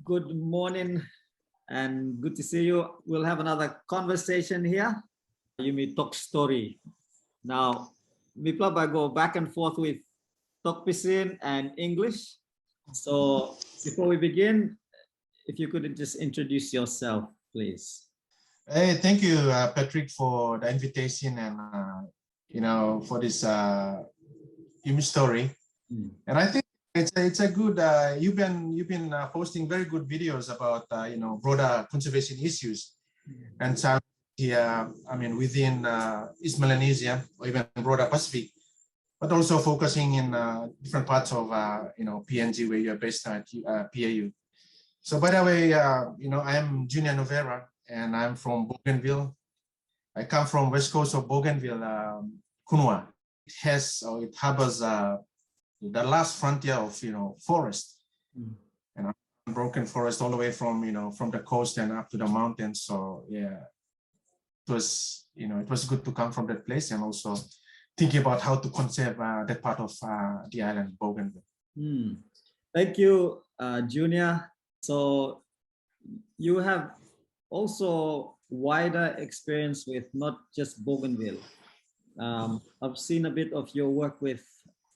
Good morning and good to see you. We'll have another conversation here. You may talk story. Now, I go back and forth with talk Pisin and English. So before we begin, if you could just introduce yourself, please. Hey, thank you, Patrick, for the invitation and for this story. And I think it's a good. You've been posting very good videos about broader conservation issues, and so within East Melanesia or even broader Pacific, but also focusing in different parts of PNG where you're based at PAU. So by the way, I am Junior Novera and I'm from Boganville. I come from west coast of Bougainville, Kunua. It harbors the last frontier of forest, unbroken forest all the way from from the coast and up to the mountains. So yeah, it was good to come from that place and also thinking about how to conserve that part of the island, Boganville. Thank you, Junior. So you have also wider experience with not just Bougainville. I've seen a bit of your work with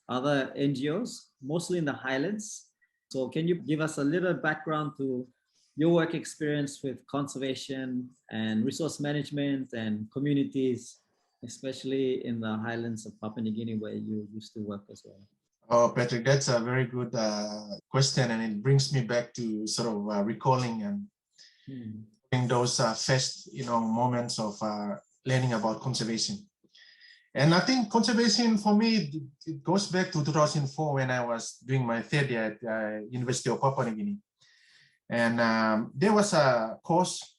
other NGOs, mostly in the highlands. So can you give us a little background to your work experience with conservation and resource management and communities, especially in the highlands of Papua New Guinea where you used to work as well? Oh, Patrick, that's a very good question, and it brings me back to sort of recalling and those first moments of learning about conservation. And I think conservation for me, it goes back to 2004 when I was doing my third year at University of Papua New Guinea. And there was a course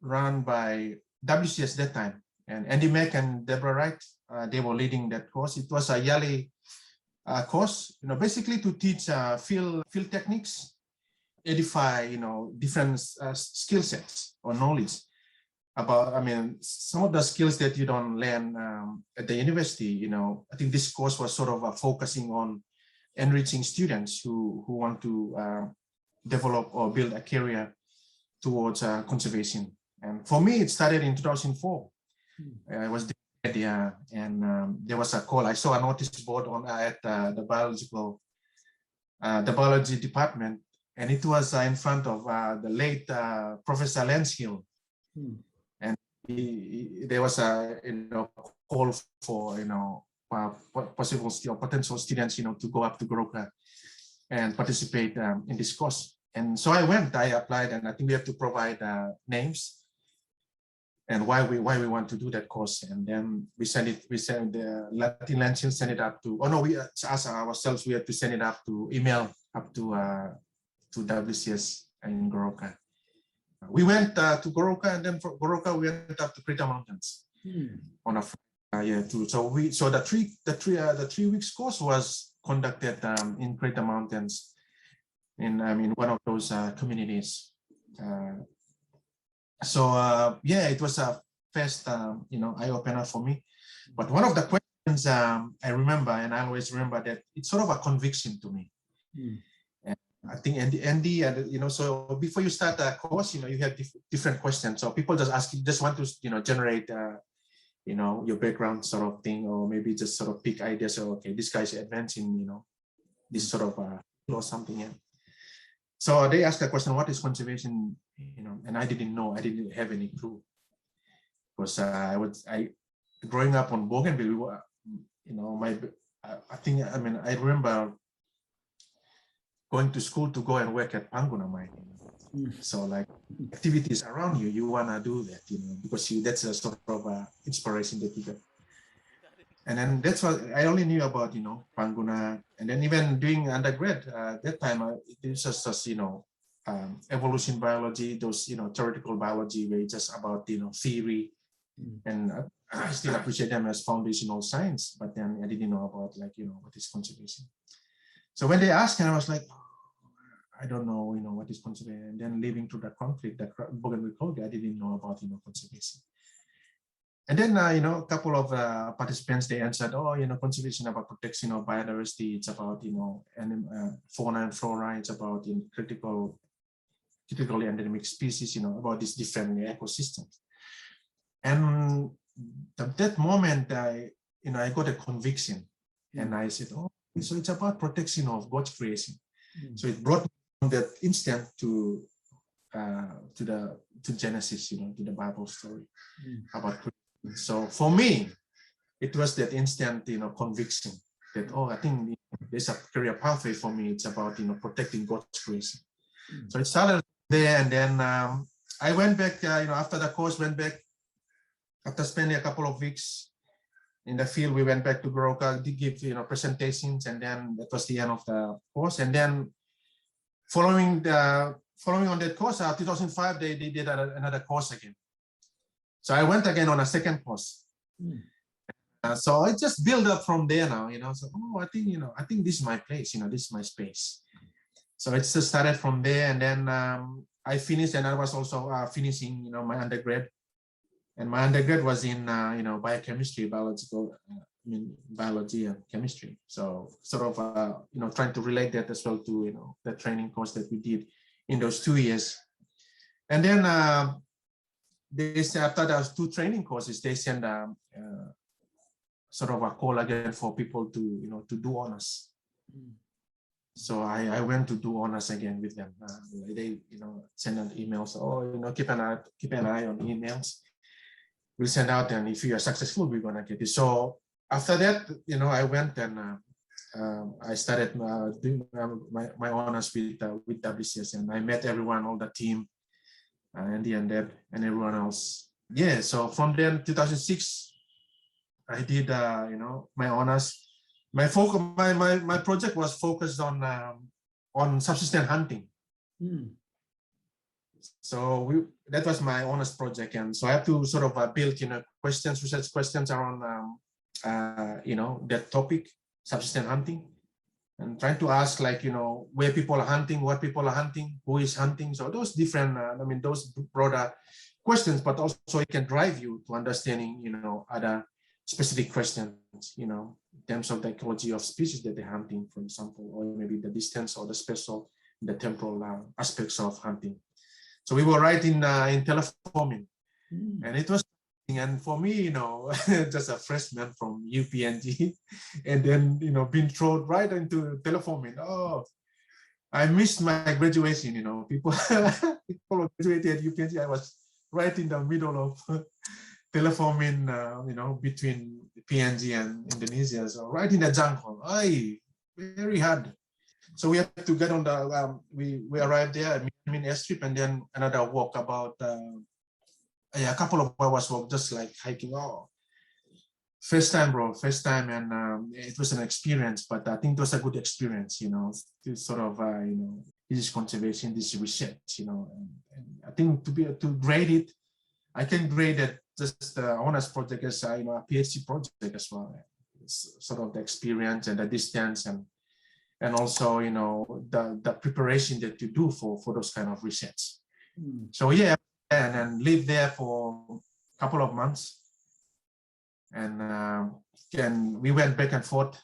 run by WCS that time, and endemic and Deborah Wright, they were leading that course. It was a yearly course, basically to teach field techniques, edify, different skill sets or knowledge about, some of the skills that you don't learn at the university. I think this course was sort of focusing on enriching students who want to develop or build a career towards conservation. And for me, it started in 2004. I was there, and there was a call. I saw a notice board on at the biology department, and it was in front of the late Professor Lanshill. And there was a call for possible potential students to go up to Goroka and participate in this course. And so I applied, and I think we have to provide names and why we want to do that course. And then we sent the Latin Lanshill sent it up to, we asked ourselves, we had to send it up to email up to WCS in Goroka. We went to Goroka, and then from Goroka we went up to Kreta Mountains on a year too. So the 3 weeks course was conducted in Kreta Mountains, in one of those communities. It was a first eye opener for me. But one of the questions I remember, and I always remember that it's sort of a conviction to me. I think Andy, so before you start a course, you have different questions. So people just want to, generate, your background sort of thing, or maybe just sort of pick ideas. So, okay, this guy's advancing, this sort of or something. Yeah. So they asked the question, what is conservation? And I didn't know. I didn't have any clue. Because growing up on Boganville, I remember going to school to go and work at Panguna mine. So like activities around you want to do that, because that's a sort of inspiration that you get. And then that's what I only knew about, Panguna. And then even doing undergrad, that time, it was just evolution biology, those, theoretical biology, where it's just about, theory. And I still appreciate them as foundational science, but then I didn't know about what is conservation. So when they asked, and I was like, I don't know, what is conservation. And then living through that conflict, that Bougainville conflict, I didn't know about, conservation. And then, a couple of participants, they answered, conservation about protection of biodiversity. It's about, fauna and flora. It's about critical critically endemic species, about these different ecosystems. And at that moment, I got a conviction, and I said, oh, so it's about protection of God's creation. So it brought me from that instant to Genesis, to the Bible story about creation. So for me, it was that instant, conviction that, oh, I think there's a career pathway for me. It's about, protecting God's creation. So it started there, and then I went back, after the course, went back. After spending a couple of weeks in the field, we went back to Goroka, to give, presentations, and then that was the end of the course. And then following on that course, 2005, they did another course again. So I went again on a second course. So I just build up from there now, so, oh, I think this is my place, this is my space. So it just started from there, and then I finished, and I was also finishing, my undergrad. And my undergrad was in, biochemistry, biology and chemistry. So sort of, trying to relate that as well to, the training course that we did in those 2 years. And then after those 2 training courses, they send sort of a call again for people to, to do honors. So I went to do honors again with them. They, send an email. So, oh, keep an eye on emails. We'll send out, and if you are successful, we're gonna get it. So after that, I went and I started doing my honors with WCS, and I met everyone, all the team, and Deb and everyone else. Yeah. So from then, 2006, I did my honors. My focus, my project was focused on subsistence hunting. So that was my honors project, and so I have to sort of build, research questions around, that topic, subsistence hunting, and trying to ask, like, where people are hunting, what people are hunting, who is hunting. So those different, those broader questions, but also it can drive you to understanding, other specific questions, in terms of the ecology of species that they're hunting, for example, or maybe the distance or the spatial, the temporal aspects of hunting. So we were writing in Teleforming, and it was, and for me, just a freshman from UPNG, and then, being thrown right into Teleforming. Oh, I missed my graduation, people graduated at UPNG. I was right in the middle of Teleforming, between PNG and Indonesia. So right in the jungle, very hard. So we have to get on the, we arrived there at Min Airstrip, and then another walk about a couple of hours walk, just like hiking. Oh, first time, bro, first time, and it was an experience, but I think it was a good experience, to sort of, this is conservation, this is research, and I think to grade it, I can grade it just the honors project as a PhD project as well. It's sort of the experience and the distance, and also, the preparation that you do for those kind of research. So yeah, and then live there for a couple of months, and we went back and forth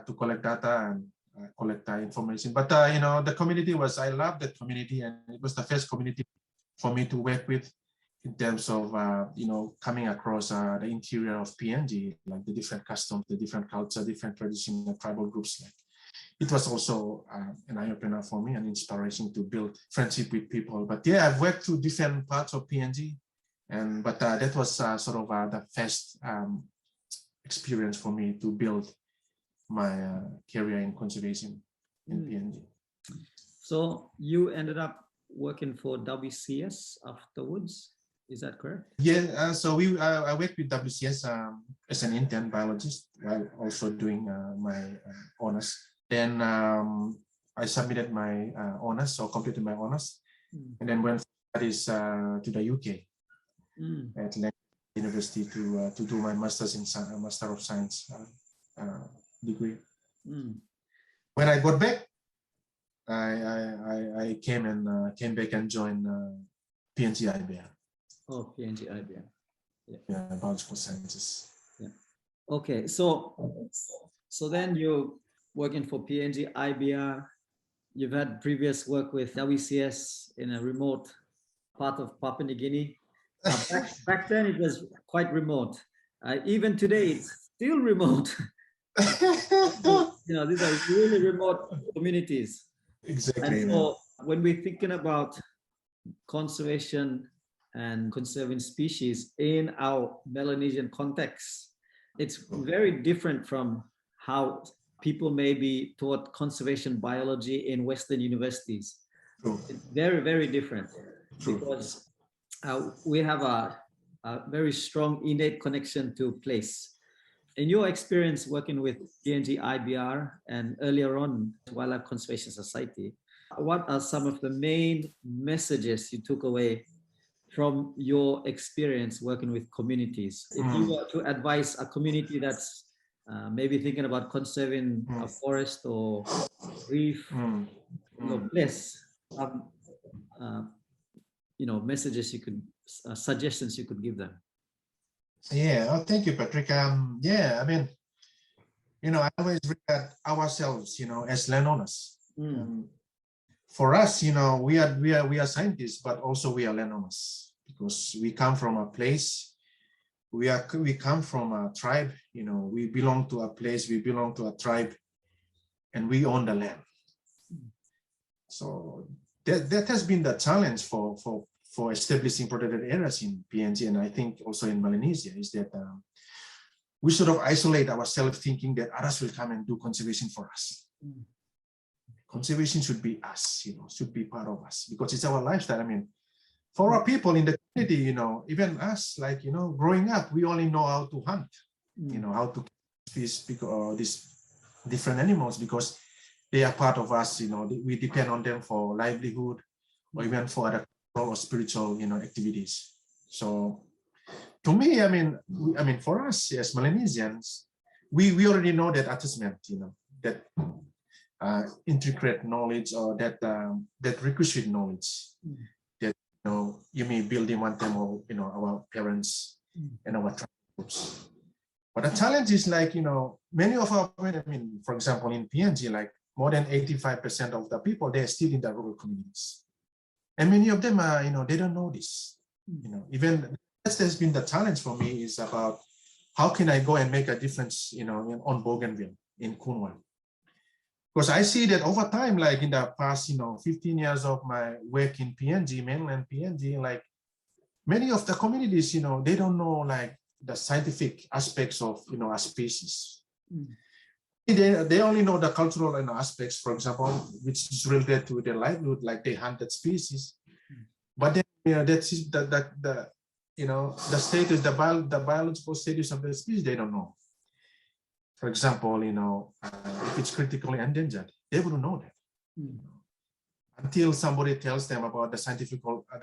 to collect data and collect information. But the community was, I love that community, and it was the first community for me to work with in terms of coming across the interior of PNG, like the different customs, the different culture, different traditions, and tribal groups. Like, it was also an eye-opener for me, an inspiration to build friendship with people. But yeah, I've worked through different parts of PNG, but that was sort of the first experience for me to build my career in conservation in PNG. So you ended up working for WCS afterwards, is that correct? Yeah, so I worked with WCS as an intern biologist while also doing my honors. Then I submitted my honors, so completed my honors, and then went to the UK at University to do my master's in Master of Science degree. When I got back, I came back and joined PNGIBR. Oh, PNGIBR. Yeah, biological sciences. Yeah. Okay, so then you working for PNGIBR, you've had previous work with WCS in a remote part of Papua New Guinea. Back then it was quite remote. Even today it's still remote. These are really remote communities. Exactly. And so when we're thinking about conservation and conserving species in our Melanesian context, it's very different from how people may be taught conservation biology in Western universities. True. It's very, very different. True. Because we have a very strong innate connection to place. In your experience working with PNGIBR and earlier on Wildlife Conservation Society, what are some of the main messages you took away from your experience working with communities? If you were to advise a community that's maybe thinking about conserving a forest or reef, place, messages you could, suggestions you could give them. Yeah, oh, thank you, Patrick. Yeah, I mean, I always regard ourselves, as landowners. For us, we are scientists, but also we are landowners because we come from a place. We come from a tribe. We belong to a place. We belong to a tribe, and we own the land. So that has been the challenge for establishing protected areas in PNG, and I think also in Melanesia, is that we sort of isolate ourselves thinking that others will come and do conservation for us. Conservation should be us, should be part of us because it's our lifestyle. I mean, for our people in the community, even us, like, growing up, we only know how to hunt, how to fish these different animals because they are part of us, we depend on them for livelihood or even for other or spiritual, activities. So to me, I mean, for us as Melanesians, we already know that attachment, that intricate knowledge or that requisite knowledge that you may build in one time or our parents and our tribes. But the challenge is like many of our, for example, in PNG, like more than 85% of the people, they're still in the rural communities. And many of them are, they don't know this. Even that's been the challenge for me is about how can I go and make a difference, on Boganville in Kunua. Because I see that over time, like in the past, 15 years of my work in PNG, mainland PNG, like many of the communities, they don't know like the scientific aspects of, a species. They only know the cultural aspects, for example, which is related to their livelihood, like they hunted species. But then, that's the status, the biological status of the species, they don't know. For example, if it's critically endangered, they wouldn't know that. Until somebody tells them about the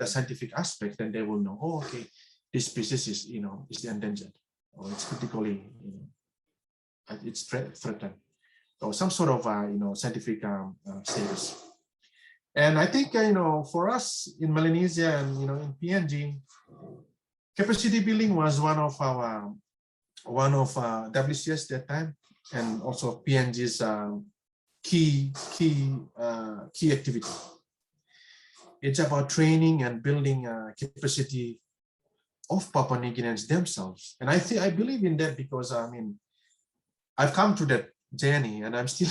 scientific aspect, then they will know, oh, okay, this species is, is endangered, or it's critically, it's threatened, or some sort of scientific status. And I think for us in Melanesia and in PNG, capacity building was one of WCS that time, and also PNG's key activity. It's about training and building capacity of Papua New Guineans themselves, and I believe in that because I've come to that journey and I'm still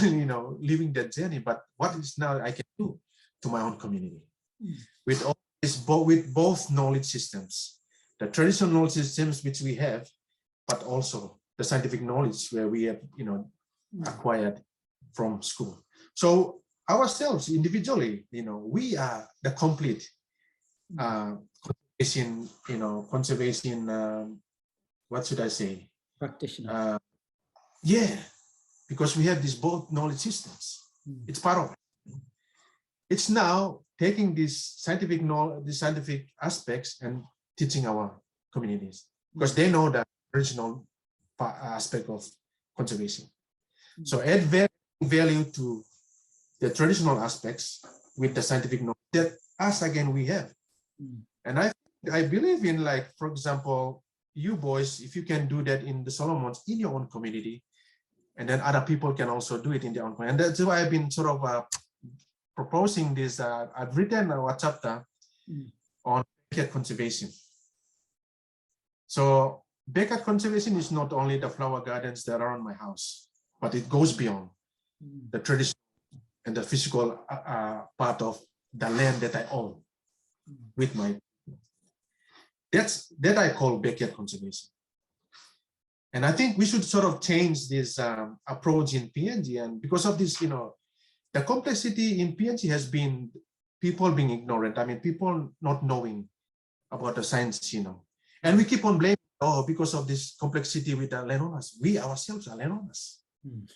living that journey. But what is now I can do to my own community with all this, with both knowledge systems, the traditional knowledge systems which we have, but also the scientific knowledge where we have acquired from school. So ourselves individually, we are the complete conservation, what should I say? Practitioner. Yeah, because we have these both knowledge systems. It's part of it. It's now taking these scientific knowledge, the scientific aspects, and teaching our communities because they know the original aspect of conservation. So add value to the traditional aspects with the scientific knowledge that us again we have. And I believe in, like, for example, you boys, if you can do that in the Solomons in your own community, and then other people can also do it in their own community. And that's why I've been sort of proposing this, I've written a chapter on backyard conservation. So backyard conservation is not only the flower gardens that are around my house, but it goes beyond the traditional and the physical part of the land that I own with my. That I call backyard conservation. And I think we should sort of change this approach in PNG. And because of this, the complexity in PNG has been people being ignorant. I mean, people not knowing about the science, And we keep on blaming, because of this complexity with the landowners. We ourselves are landowners.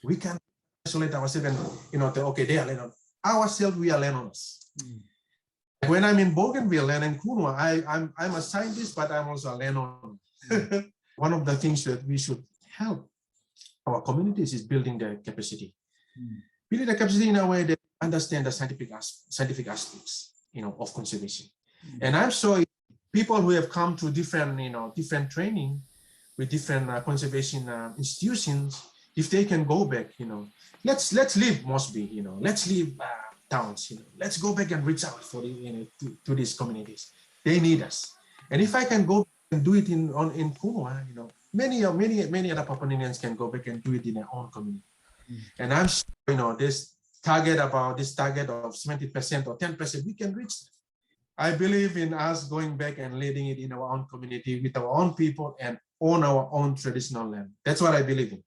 We can isolate ourselves and, okay, they are landowners. Ourselves, we are landowners. When I'm in Boganville and in Kunua, I'm a scientist, but I'm also a landowner. One of the things that we should help our communities is building their capacity. Building the capacity in a way that understand the scientific aspects, of conservation. And I'm sure people who have come to different, different training with different conservation institutions, if they can go back, let's leave Mosby, let's leave towns, let's go back and reach out for the, to these communities. They need us. And if I can go and do it in Kunua, many other Papua New Guineans can go back and do it in their own community. And I'm sure, this target of 70% or 10%, we can reach that. I believe in us going back and leading it in our own community with our own people and on our own traditional land. That's what I believe in.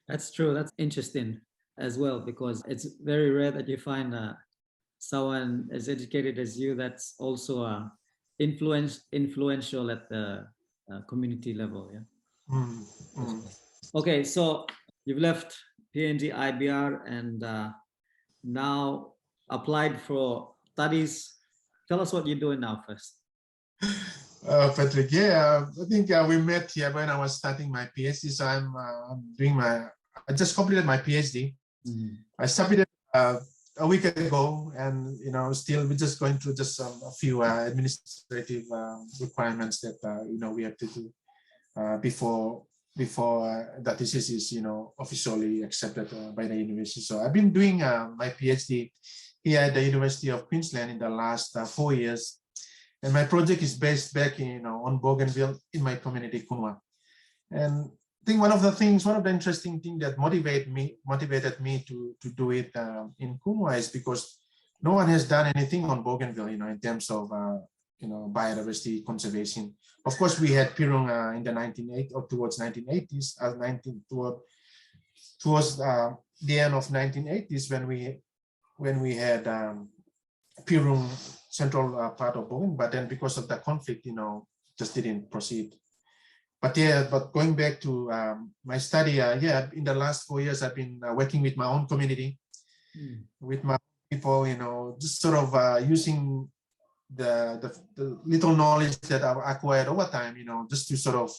That's true. That's interesting as well, because it's very rare that you find someone as educated as you that's also influential at the community level. Yeah. Okay, so you've left PNGIBR and now applied for studies. Tell us what you're doing now first. Patrick, I think we met here when I was starting my PhD. So I'm I just completed my PhD. I submitted a week ago, and still we're just going through just a few administrative requirements that we have to do before the thesis is officially accepted by the university. So I've been doing my PhD here at the University of Queensland in the last 4 years, and my project is based back on Boganville in my community Kunua. And I think one of the interesting things that motivated me to do it in Kunua is because no one has done anything on Boganville, in terms of biodiversity conservation. Of course, we had Pirung in the 1980s or towards 1980s, towards the end of 1980s when we had Pirung central part of Bogan, but then because of the conflict, just didn't proceed. But going back to my study, in the last 4 years, I've been working with my own community, with my people, just sort of using the little knowledge that I've acquired over time, just to sort of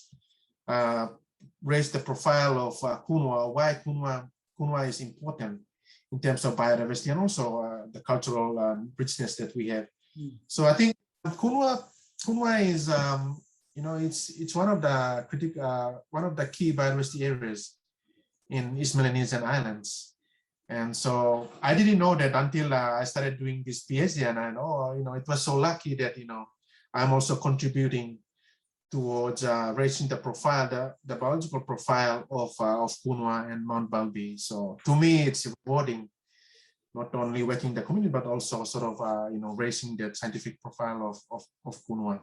raise the profile of Kunua, why Kunua is important in terms of biodiversity and also the cultural richness that we have. So I think Kunua is it's one of the key biodiversity areas in East Melanesian Islands. And so I didn't know that until I started doing this PhD, and I know, it was so lucky that, I'm also contributing towards raising the profile, the biological profile of Kunua and Mount Balbi. So to me, it's rewarding, not only working the community, but also sort of, raising the scientific profile of Kunua.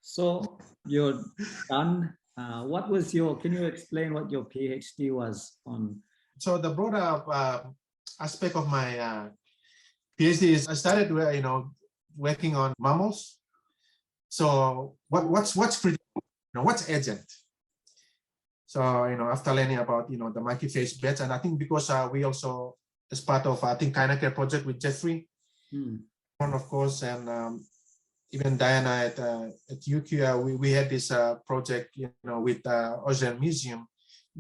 So you're done. Can you explain what your PhD was on? So the broader aspect of my PhD is I started, working on mammals. So what's critical? What's urgent? So, after learning about, the Monkeyfaced beds, and I think because we also, as part of, I think, Kinacare project with Jeffrey, and of course, and even Diana at UQ, we had this project, with Ocean Museum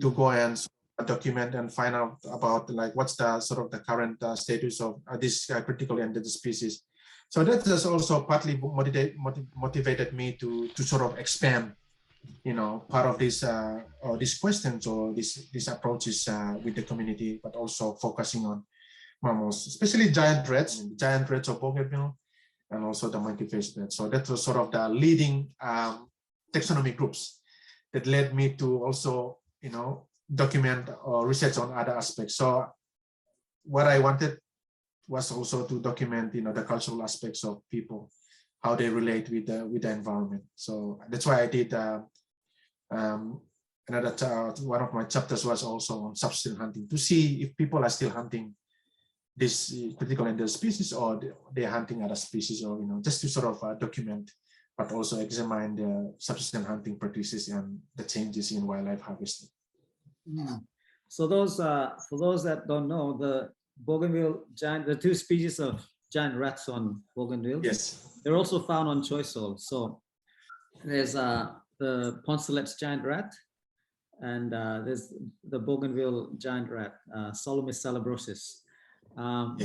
to go and document and find out about what's the sort of the current status of this critically endangered species. So that has also partly motivated me to sort of expand part of this or these questions or these approaches with the community, but also focusing on mammals, especially giant rats of Boganville, and also the monkeyfaced rats. So that was sort of the leading taxonomy groups that led me to also, document or research on other aspects. So what I wanted was also to document, the cultural aspects of people, how they relate with the environment. So that's why I did one of my chapters was also on subsistence hunting, to see if people are still hunting this critical endangered species, or they're hunting other species, or just to sort of document, but also examine the subsistence hunting practices and the changes in wildlife harvesting. So for those that don't know, the Bougainville giant, the two species of giant rats on Bougainville, yes, they're also found on choice soil. So there's the Poncelet's giant rat, and there's the Bougainville giant rat, Solomis salabrosis.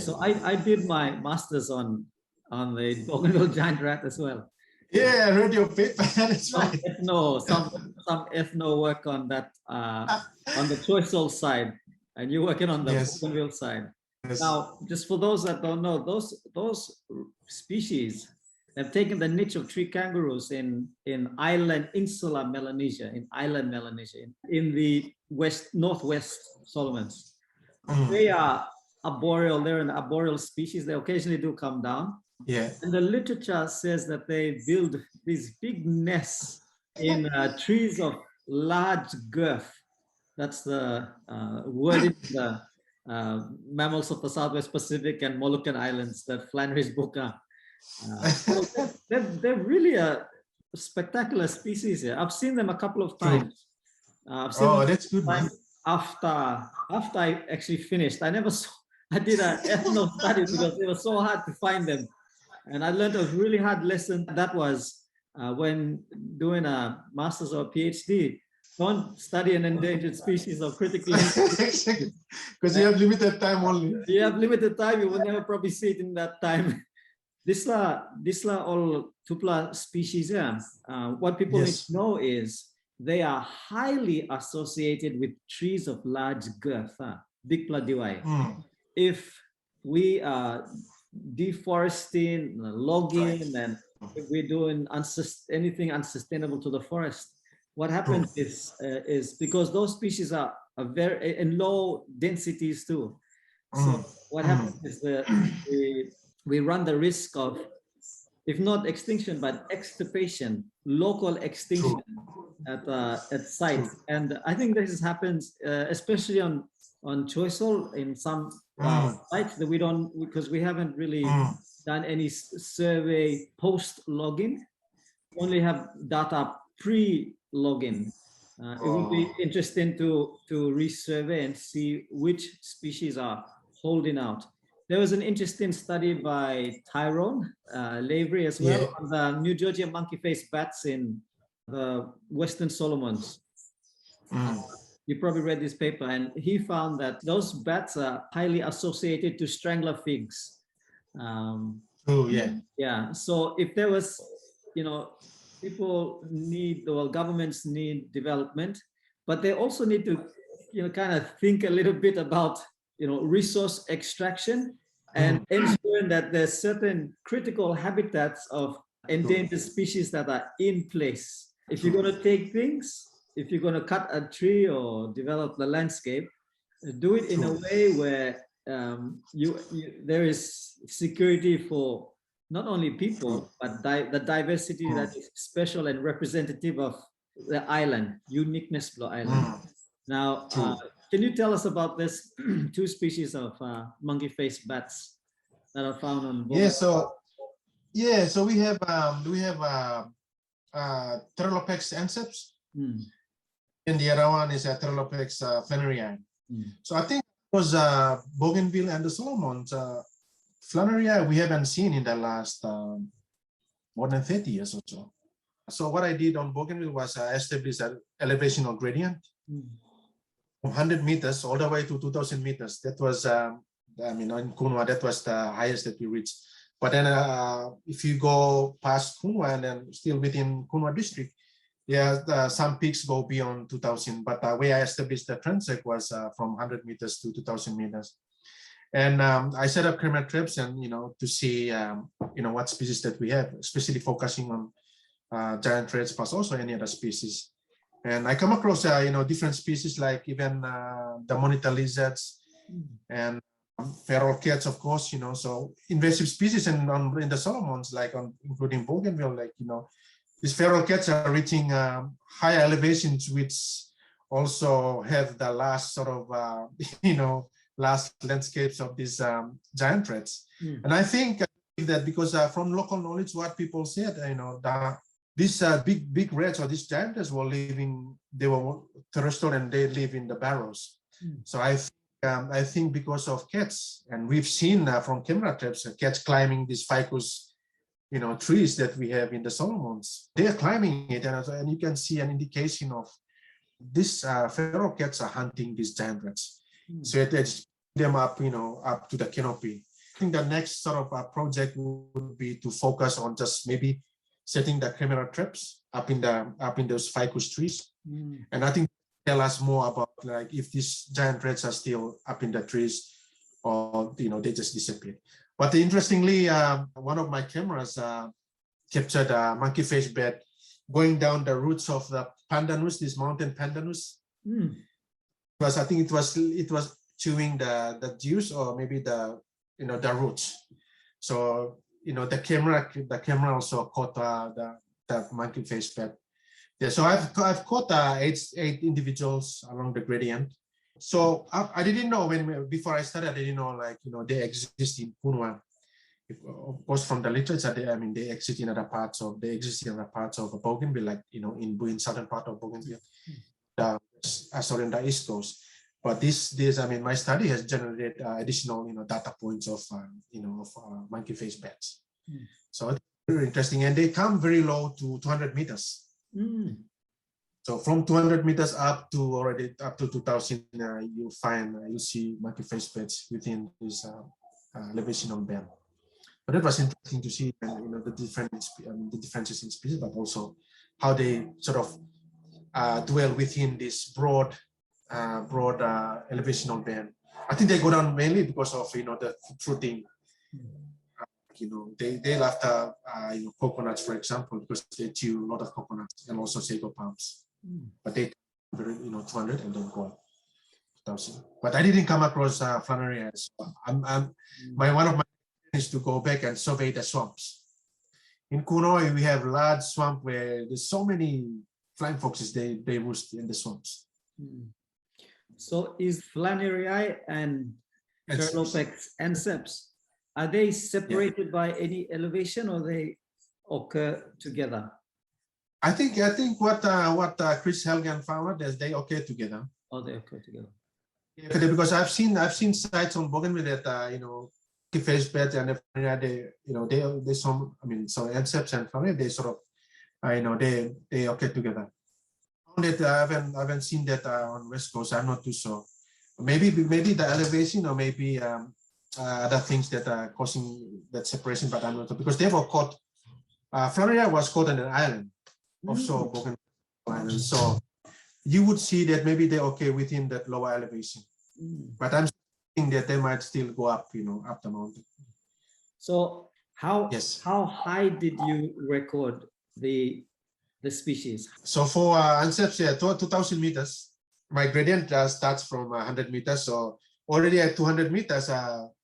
So I did my master's on the Bougainville giant rat as well. Yeah, I read your paper. That's right. Some ethno work on that on the choice soil side, and you're working on the Bougainville side. Yes. Now, just for those that don't know, those species have taken the niche of tree kangaroos in insular Melanesia, in the northwest Solomons. They are arboreal. They're an arboreal species. They occasionally do come down. Yeah. And the literature says that they build these big nests in trees of large girth. That's the word in the mammals of the Southwest Pacific and Moluccan Islands, the Flannery's Boca. So they're really a spectacular species here. I've seen them a couple of times. That's good, man. After I actually finished, I did an ethno study because it was so hard to find them. And I learned a really hard lesson. That was when doing a master's or a PhD. Don't study an endangered species or critically endangered. Because you have limited time only. You have limited time. You will never probably see it in that time. These are all tupla species. Yeah. What people need to know is they are highly associated with trees of large girth. Dikpla diwai. If we are deforesting, logging, and if we're doing anything unsustainable to the forest, what happens is because those species are very in low densities too. So what happens is that we run the risk of, if not extinction, but extirpation, local extinction at sites. And I think this happens especially on choice soil in some sites that we don't, because we haven't really done any survey post-logging. We only have data pre-logging. It would be interesting to resurvey and see which species are holding out. There was an interesting study by Tyrone Lavery as well on the New Georgia monkey-faced bats in the Western Solomons. You probably read this paper, and he found that those bats are highly associated to strangler figs. Yeah. So if there was, people need, governments need development, but they also need to, kind of think a little bit about, resource extraction and ensuring that there's certain critical habitats of endangered species that are in place. If you're going to take things, if you're going to cut a tree or develop the landscape, do it in a way where there is security for not only people, but the diversity that is special and representative of the island, uniqueness of the island. Now, can you tell us about this two species of monkey-faced bats that are found on Boganville? So we have Pterolepex anceps, and the other one is Pterolepex flannerii. So I think it was Bougainville and the Solomons. Flannerii we haven't seen in the last more than 30 years or so. So what I did on Bougainville was establish an elevational gradient from 100 meters all the way to 2,000 meters. That was, in Kunua, that was the highest that we reached. But then if you go past Kunua and then still within Kunua district, Yeah, some peaks go beyond 2000, but where I established the transect was from 100 meters to 2000 meters. And I set up camera traps and, to see, what species that we have, especially focusing on giant rats, plus also any other species. And I come across, different species like even the monitor lizards and feral cats, of course, so invasive species in the Solomons, like including Boganville, like, these feral cats are reaching higher elevations, which also have the last sort of, last landscapes of these giant rats. And I think that because from local knowledge, what people said, these big rats or these giant rats were living, they were terrestrial and they live in the barrows. So I think because of cats, and we've seen from camera traps, cats climbing these ficus, trees that we have in the Solomons. They are climbing it, and you can see an indication of these feral cats are hunting these giant rats. So it's them up, up to the canopy. I think the next sort of project would be to focus on just maybe setting the camera traps up in those ficus trees, and I think tell us more about like if these giant rats are still up in the trees or they just disappeared. But interestingly, one of my cameras captured a monkey-faced bat going down the roots of the pandanus, this mountain pandanus. Because I think it was chewing the juice or maybe the roots. So the camera also caught the monkey-faced bat. Yeah, so I've caught eight individuals along the gradient. So I didn't know before I started, I didn't know they exist in Kunua. Of course, from the literature, they exist in other parts of Boganville, like in southern part of Bougainville, in the east coast. But this my study has generated additional data points of monkey-faced bats. So it's very interesting, and they come very low to 200 meters. So from 200 meters up to 2000, you'll see monkey-faced bats within this elevational band. But it was interesting to see, the differences in species, but also how they sort of dwell within this broad elevational band. I think they go down mainly because of the fruiting. They after coconuts, for example, because they chew a lot of coconuts and also sago palms. But they 200 and then go 1,000. But I didn't come across Flannery. One of my is to go back and survey the swamps. In Kunua, we have large swamp where there's so many flying foxes. They roost in the swamps. So is Flannery and Terlopex and Seps, are they separated by any elevation or they occur together? I think what Chris Helgen found out is they occur together. Oh, they occur together. Yeah, because I've seen sites on Boganville that monkey-faced bats and they some Seps and Flannery, they sort of they occur together. That I haven't seen that on West Coast. I'm not too sure. Maybe the elevation or maybe other things that are causing that separation, but I'm not sure because they were caught. Flannery was caught on an island, offshore Boganville Island. So you would see that maybe they occur within that lower elevation. But I'm thinking that they might still go up, up the mountain. So how high did you record the species? So for Anseps, 2,000 meters. My gradient starts from 100 meters. So already at 200 meters,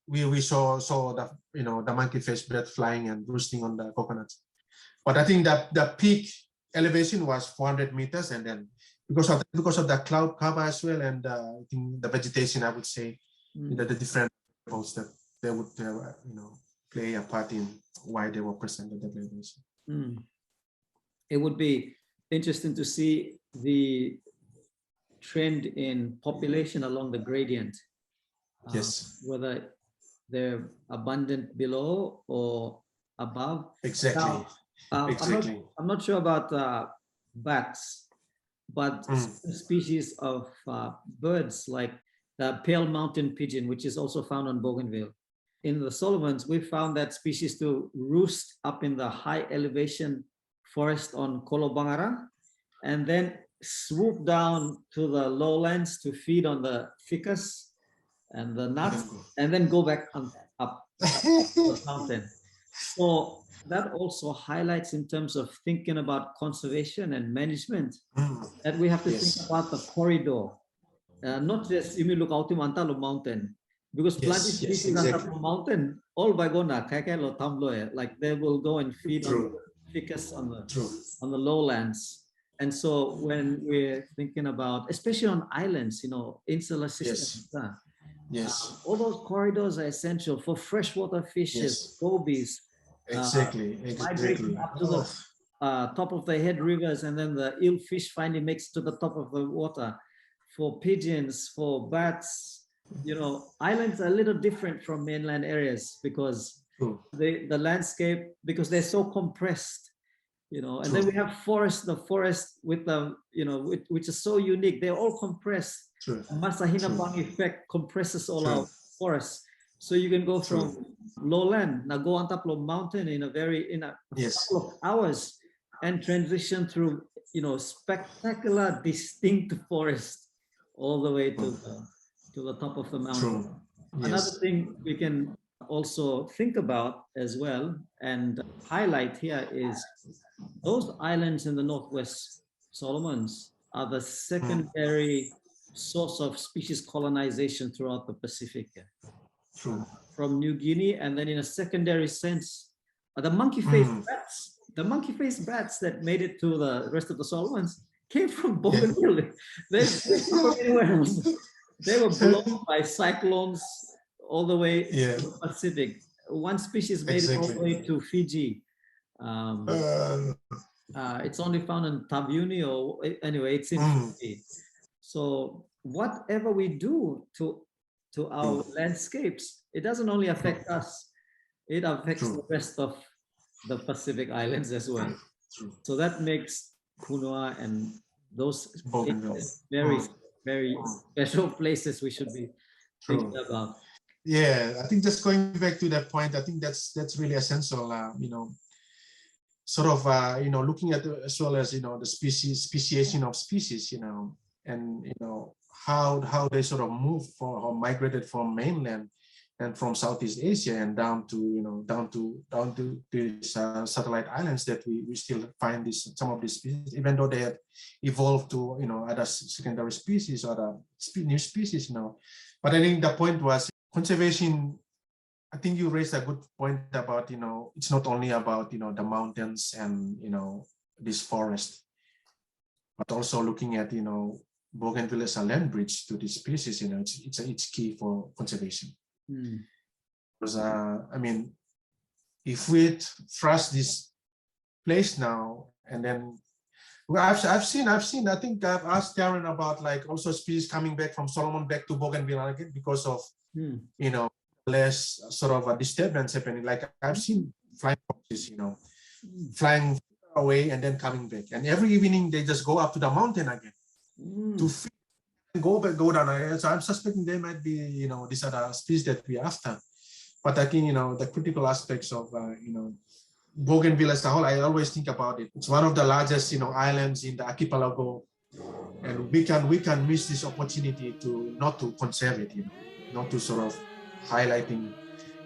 we saw the the monkey-faced bat flying and roosting on the coconuts. But I think that the peak elevation was 400 meters, and then because of the cloud cover as well, and I think the vegetation, I would say, the different levels that they would play a part in why they were present at that elevation. It would be interesting to see the trend in population along the gradient. Yes. Whether they're abundant below or above. Exactly. Now, exactly. I'm not sure about bats, but species of birds like the pale mountain pigeon, which is also found on Boganville. In the Solomons, we found that species to roost up in the high elevation forest on Kolobangara and then swoop down to the lowlands to feed on the ficus and the nuts, and then go back up the mountain. So that also highlights in terms of thinking about conservation and management that we have to think about the corridor, not just you look out to mountain, because plant species exactly. Mountain all by gona like they will go and feed on ficus on the lowlands. And so when we're thinking about, especially on islands, insular systems, all those corridors are essential for freshwater fishes, gobies, migrating up to the top of the head rivers, and then the eel fish finally makes to the top of the water. For pigeons, for bats, islands are a little different from mainland areas because the landscape, because they're so compressed. And then we have the forest with the, which is so unique. They're all compressed. Masahina Bang effect compresses all our forests. So you can go from lowland, now go on top of mountain in a couple of hours and transition through, spectacular, distinct forest all the way to the top of the mountain. Another thing we can also think about as well and highlight here is those islands in the Northwest Solomons are the secondary source of species colonization throughout the Pacific. From New Guinea, and then in a secondary sense, the monkey-faced bats. The monkey-faced bats that made it to the rest of the Solomons came from Boganville. They were blown by cyclones all the way to the Pacific. One species made it all the way to Fiji. It's only found in Taveuni, or anyway, it's in Fiji. So whatever we do to our landscapes, it doesn't only affect us, it affects the rest of the Pacific Islands as well. So that makes Kunua and those places very, very special places we should be thinking about. Yeah, I think just going back to that point, I think that's really essential. Sort of looking at as well as the speciation of species, and how they sort of move or migrated from mainland and from Southeast Asia and down to these satellite islands that we still find some of these species, even though they have evolved to other secondary species or other new species now. But I think the point was conservation. I think you raised a good point about it's not only about the mountains and this forest, but also looking at Bougainville as a land bridge to this species. It's key for conservation. Because I mean, if we trust this place now, and then I've seen. I think I've asked Darren about also species coming back from Solomon back to Bougainville again because of less sort of a disturbance happening. Like I've seen flying foxes, flying away and then coming back, and every evening they just go up to the mountain again to feed and go down again. So I'm suspecting they might be these are the species that we're after. But I think the critical aspects of Bougainville as a whole, I always think about it. It's one of the largest islands in the archipelago, and we can miss this opportunity not to conserve it, not to sort of highlighting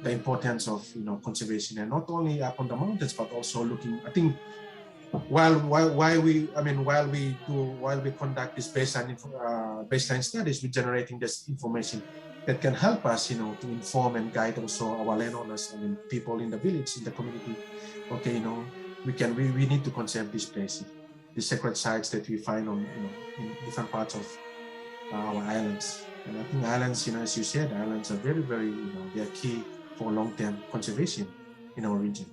the importance of conservation, and not only up on the mountains but also looking. I think while we conduct this baseline studies, we're generating this information that can help us to inform and guide also our landowners, people in the village, in the community. Okay, we need to conserve this place, the sacred sites that we find on in different parts of our islands. And I think islands, as you said, islands are very, very, they are key for long-term conservation in our region.